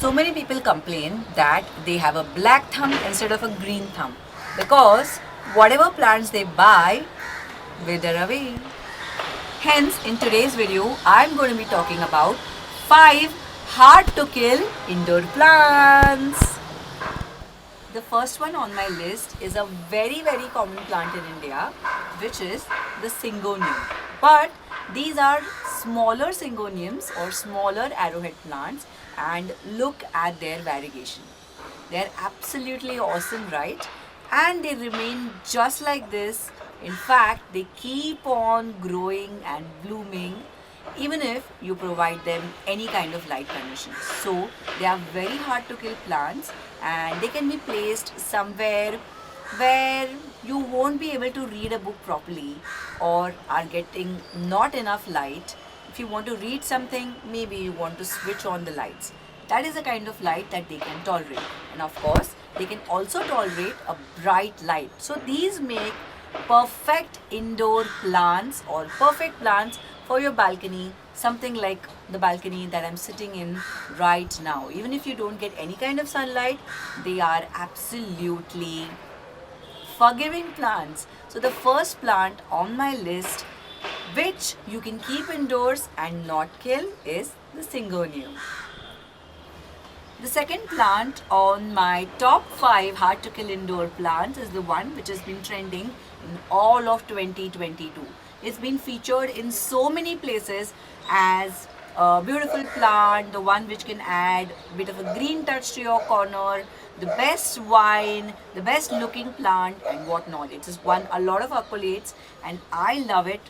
So many people complain that they have a black thumb instead of a green thumb because whatever plants they buy wither away. Hence, in today's video, I'm going to be talking about 5 hard to kill indoor plants. The first one on my list is a very common plant in India, which is the syngonium. But these are smaller syngoniums or smaller arrowhead plants, and look at their variegation. They're absolutely awesome, right? And they remain just like this. In fact, they keep on growing and blooming even if you provide them any kind of light conditions. So they are very hard to kill plants, and they can be placed somewhere where you won't be able to read a book properly or are getting not enough light. If you want to read something, maybe you want to switch on the lights. That is the kind of light that they can tolerate. And of course, they can also tolerate a bright light. So these make perfect indoor plants or perfect plants for your balcony, something like the balcony that I'm sitting in right now. Even if you don't get any kind of sunlight, they are absolutely forgiving plants. So the first plant on my list which you can keep indoors and not kill is the syngonium. The second plant on my top 5 hard to kill indoor plants is the one which has been trending in all of 2022. It's been featured in so many places as a beautiful plant, the one which can add a bit of a green touch to your corner, the best wine, the best looking plant and whatnot. It has won a lot of accolades and I love it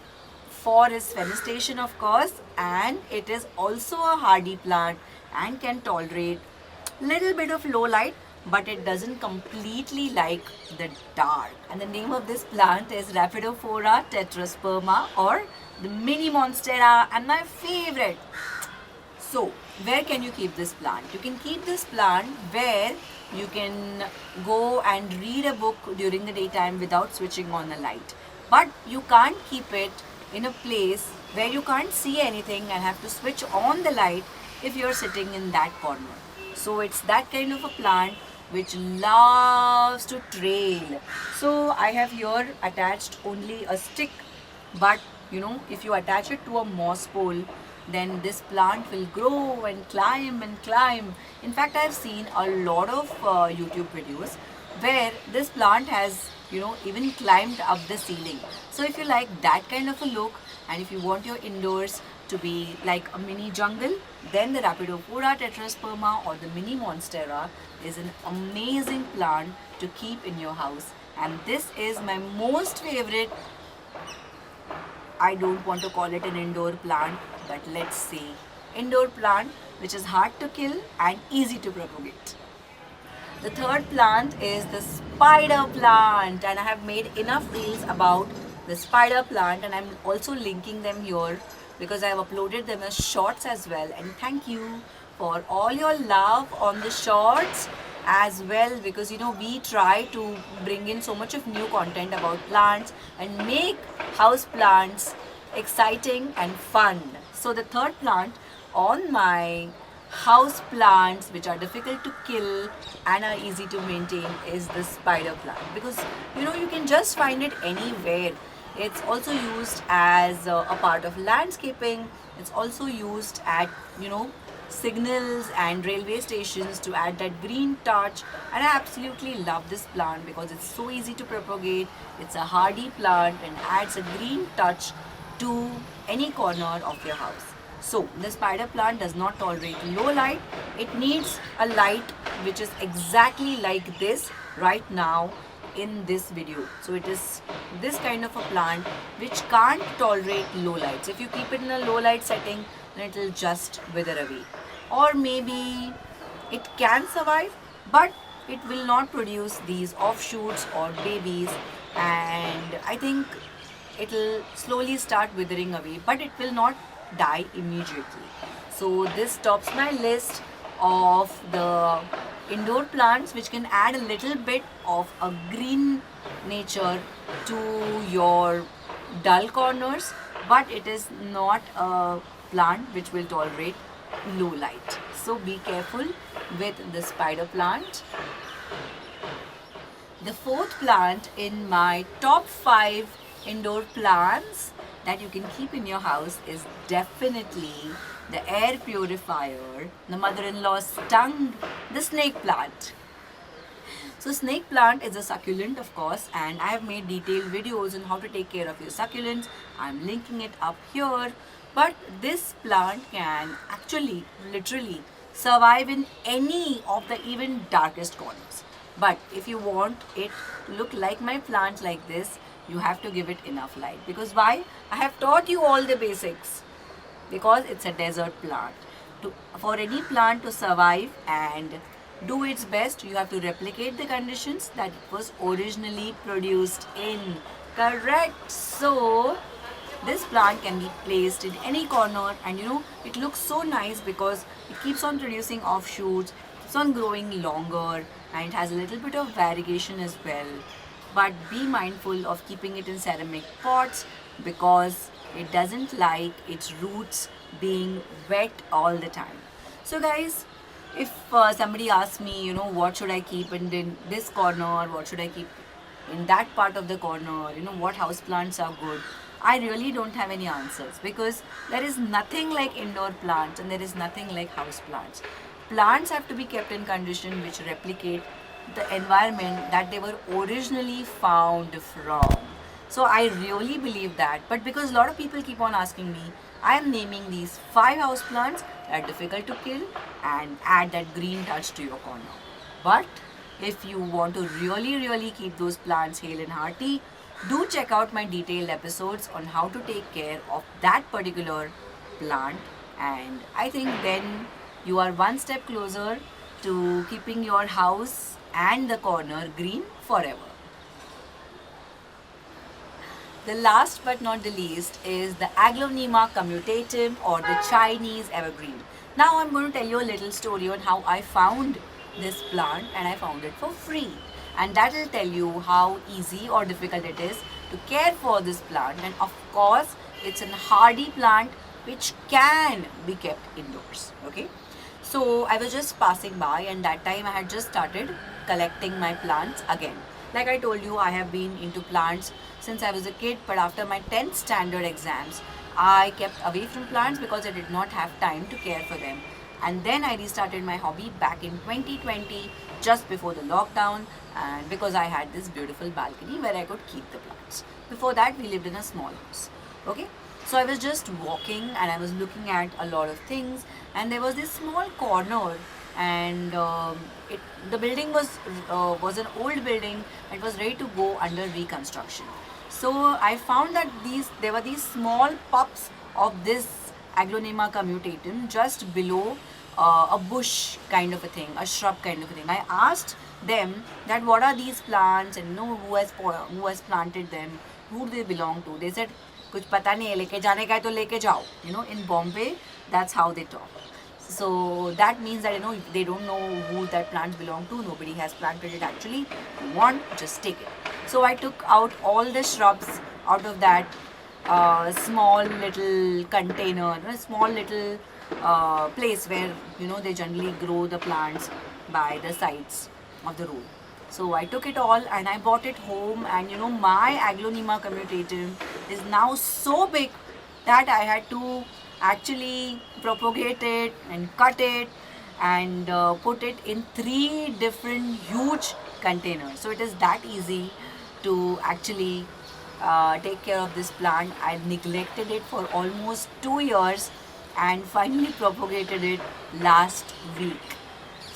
for its fenestation, of course, and it is also a hardy plant and can tolerate little bit of low light, but it doesn't completely like the dark. And the name of this plant is Rhapidophora tetrasperma or the mini monstera, and my favorite. So where can you keep this plant? You can keep this plant where you can go and read a book during the daytime without switching on the light, but you can't keep it in a place where you can't see anything and have to switch on the light if you're sitting in that corner. So it's that kind of a plant which loves to trail. So I have here attached only a stick, but if you attach it to a moss pole, then this plant will grow and climb and climb. In fact, I have seen a lot of YouTube videos where this plant has even climbed up the ceiling. So if you like that kind of a look and if you want your indoors to be like a mini jungle, then the Rhapidophora tetrasperma or the mini monstera is an amazing plant to keep in your house. And this is my most favorite, I don't want to call it an indoor plant, but let's say indoor plant which is hard to kill and easy to propagate. The third plant is the spider plant, and I have made enough reels about the spider plant and I'm also linking them here because I have uploaded them as shorts as well. And thank you for all your love on the shorts as well, because we try to bring in so much of new content about plants and make house plants exciting and fun. So the third plant on my house plants which are difficult to kill and are easy to maintain is the spider plant, because you can just find it anywhere. It's also used as a part of landscaping. It's also used at signals and railway stations to add that green touch, and I absolutely love this plant because it's so easy to propagate. It's a hardy plant and adds a green touch to any corner of your house. So the spider plant does not tolerate low light. It needs a light which is exactly like this right now in this video. So it is this kind of a plant which can't tolerate low lights. If you keep it in a low light setting, then it will just wither away. Or maybe it can survive, but it will not produce these offshoots or babies, and I think it will slowly start withering away, but it will not die immediately. So this tops my list of the indoor plants which can add a little bit of a green nature to your dull corners, but it is not a plant which will tolerate low light. So be careful with the spider plant. The fourth plant in my top 5 indoor plants that you can keep in your house is definitely the air purifier, the mother-in-law's tongue, the snake plant. So snake plant is a succulent, of course, and I have made detailed videos on how to take care of your succulents. I'm linking it up here. But this plant can actually literally survive in any of the even darkest corners. But if you want it to look like my plants like this, you have to give it enough light. Because why? I have taught you all the basics. Because it's a desert plant. For any plant to survive and do its best, you have to replicate the conditions that it was originally produced in. Correct? So this plant can be placed in any corner, and it looks so nice because it keeps on producing offshoots, keeps on growing longer, and it has a little bit of variegation as well. But be mindful of keeping it in ceramic pots because it doesn't like its roots being wet all the time. So guys, if somebody asks me, what should I keep in this corner, what should I keep in that part of the corner, what house plants are good, I really don't have any answers because there is nothing like indoor plants and there is nothing like house plants. Plants have to be kept in condition which replicate the environment that they were originally found from. So I really believe that, but because a lot of people keep on asking me, I am naming these 5 house plants that are difficult to kill and add that green touch to your corner. But if you want to really keep those plants hale and hearty, do check out my detailed episodes on how to take care of that particular plant, and I think then you are one step closer to keeping your house and the corner green forever. The last but not the least is the AGLAONEMA commutatum, or the Chinese evergreen. Now I'm going to tell you a little story on how I found this plant, and I found it for free. And that will tell you how easy or difficult it is to care for this plant. And of course, it's a hardy plant which can be kept indoors. Okay. So I was just passing by, and that time I had just started collecting my plants again. Like I told you, I have been into plants since I was a kid, but after my 10th standard exams, I kept away from plants because I did not have time to care for them. And then I restarted my hobby back in 2020, just before the lockdown, and because I had this beautiful balcony where I could keep the plants. Before that, we lived in a small house. Okay, so I was just walking and I was looking at a lot of things, and there was this small corner, and the building was an old building. It was ready to go under reconstruction. So I found that there were these small pups of this AGLAONEMA commutatum just below a bush kind of a thing, a shrub kind of a thing. I asked them that what are these plants, and who has planted them, who do they belong to. They said, "Kuch pata nahi hai, leke jaane ka hai to leke jao." In Bombay, that's how they talk. So that means that they don't know who that plant belong to. Nobody has planted it actually. If you want, just take it. So I took out all the shrubs out of that small little container, a small little place where they generally grow the plants by the sides of the road. So I took it all and I brought it home, and my AGLAONEMA commutatum is now so big that I had to actually propagate it and cut it and put it in 3 different huge containers. So it is that easy to actually take care of this plant. I neglected it for almost 2 years and finally propagated it last week.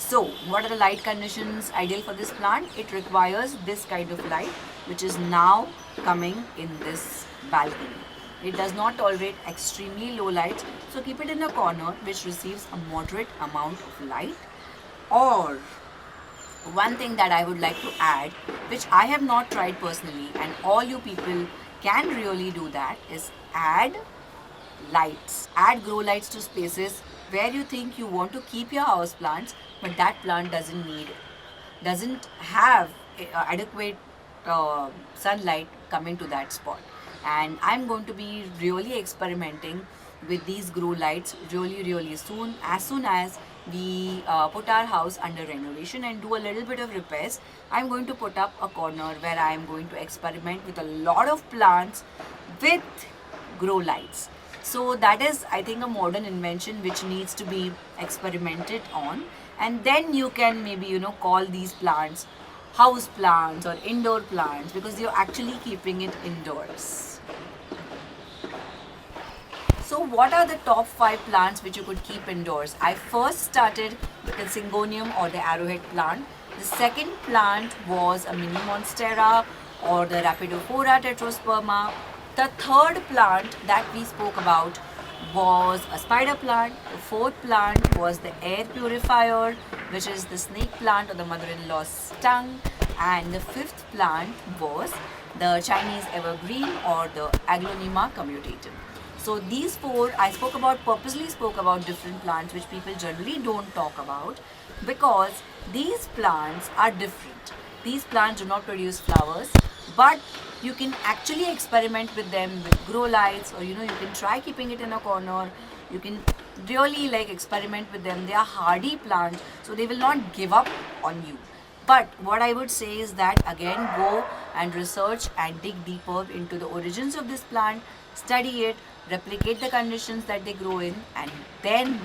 So what are the light conditions ideal for this plant? It requires this kind of light, which is now coming in this balcony. It does not tolerate extremely low lights, so keep it in a corner which receives a moderate amount of light. Or one thing that I would like to add, which I have not tried personally, and all you people can really do that, is add lights. Add grow lights to spaces where you think you want to keep your house plants, but that plant doesn't have adequate sunlight coming to that spot. And I'm going to be really experimenting with these grow lights really soon as we put our house under renovation and do a little bit of repairs, I'm going to put up a corner where I'm going to experiment with a lot of plants with grow lights. So that is, I think, a modern invention which needs to be experimented on, and then you can maybe, you know, call these plants house plants or indoor plants, because you're actually keeping it indoors. So what are the top 5 plants which you could keep indoors? I first started with the Syngonium or the arrowhead plant. The second plant was a mini monstera or the Rapidophora tetrosperma. The third plant that we spoke about was a spider plant. The fourth plant was the air purifier, which is the snake plant or the mother-in-law's tongue. And the fifth plant was the Chinese evergreen or the Aglaonema commutatum. So these 4 I purposely spoke about different plants which people generally don't talk about, because these plants are different. These plants do not produce flowers, but you can actually experiment with them with grow lights, or you know, you can try keeping it in a corner. You can really like experiment with them. They are hardy plants, so they will not give up on you. But what I would say is that again, go and research and dig deeper into the origins of this plant, study it, replicate the conditions that they grow in, and then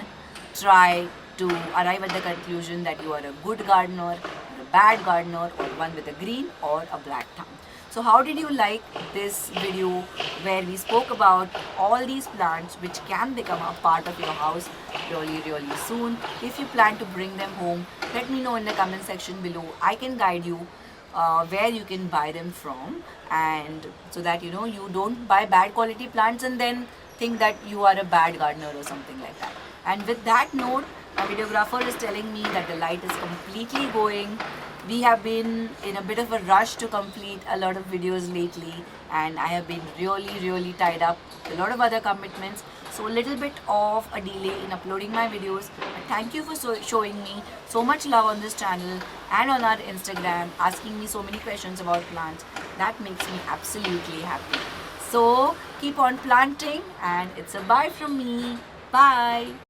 try to arrive at the conclusion that you are a good gardener, or a bad gardener, or one with a green or a black thumb. So how did you like this video where we spoke about all these plants which can become a part of your house really soon? If you plan to bring them home, let me know in the comment section below. I can guide you where you can buy them from, and so that you know, you don't buy bad quality plants and then think that you are a bad gardener or something like that. And with that note, my videographer is telling me that the light is completely going. We have been in a bit of a rush to complete a lot of videos lately, and I have been really tied up with a lot of other commitments. So a little bit of a delay in uploading my videos. But thank you for showing me so much love on this channel and on our Instagram, asking me so many questions about plants. That makes me absolutely happy. So keep on planting, and it's a bye from me. Bye.